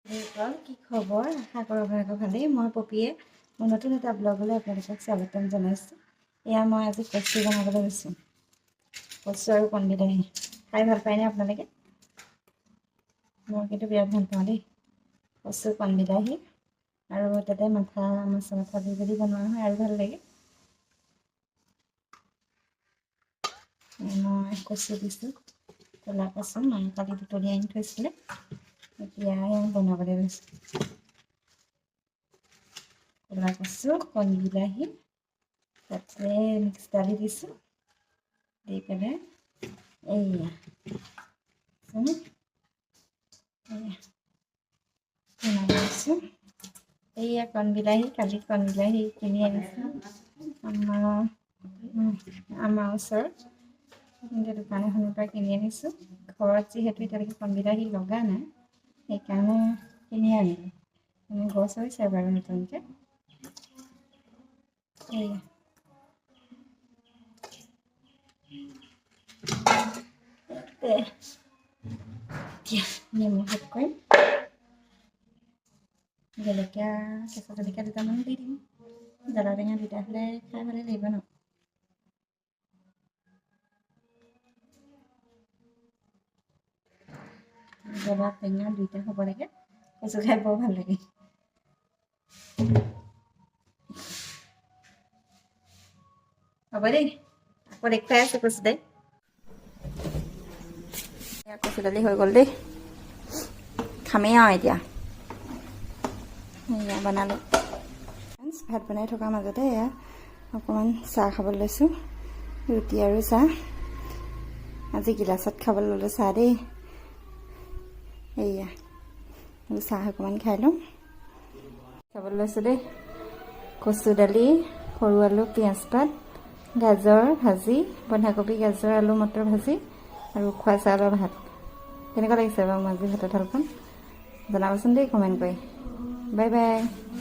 কি খবৰ? আশা কৰোঁ আপোনালোকৰ ভালেই। মই পপিয়ে মোৰ নতুন এটা ব্লগলৈ আপোনালোকক স্বাগতম জনাইছোঁ। এয়া মই আজি কচু বনাবলৈ লৈছোঁ। কচু আৰু কণবিলাহী খাই ভাল পায়নে আপোনালোকে? মই কিন্তু বিৰাট ভাল পাওঁ দেই। কচু কণবিলাহী আৰু তাতে মাথা দি যদি বনোৱা হয় আৰু ভাল লাগে। মই কচু দিছোঁ, ক'লা কচু মায়ে কালি বুটলি আনি থৈছিলে। এতিয়া বনাবলৈ লৈছোঁ। ক'লা কচু কণবিলাহী তাতে মিক্স দালি দিছোঁ, দি পেলাই এইয়া বনাইছোঁ। এইয়া কণবিলাহী, কালি কণবিলাহী কিনি আনিছোঁ আমাৰ ওচৰত দোকান এখনৰ পৰা কিনি আনিছোঁ। ঘৰত যিহেতু এতিয়ালৈকে কণবিলাহী লগা নাই, সেইকাৰণে কিনি আনিলোঁ। গছ হৈছে বাৰু নতুনকৈ। এইয়া এতিয়া নেমু শেষ কৰিম, জলকীয়া কেঁচা জলকীয়া দুটামান দি দিম। জ্বলা টেঙা দুটা হ'লে খাই ভালে লাগিব ন। জ্বলা টেঙা দুইটা হ'ব লাগে, কচু খাই বৰ ভাল লাগে। হ'ব দেই, আকৌ দেখুৱাই আছোঁ কচু দাইল। কচু দালি হৈ গ'ল দেই, খামেই আৰু এতিয়া। এয়া বনালোঁ। ভাত বনাই থকাৰ মাজতে এয়া অকণমান চাহ খাবলৈ লৈছোঁ, ৰুটি আৰু চাহ। আজি গিলাচত খাবলৈ ল'লোঁ চাহ দেই। এইয়া চাহ অকণমান খাই লওঁ। খাবলৈ লৈছোঁ দেই। কচু দালি, সৰু আলু, পিঁয়াজ পাত, গাজৰ ভাজি, বন্ধাকবি, গাজৰ, আলু, মটৰ ভাজি আৰু উখোৱা চাউলৰ ভাত। কেনেকুৱা লাগিছে বাৰু মোৰ আজি ভাতৰ থালখন? জনাবচোন দেই কমেণ্ট কৰি। Bye bye.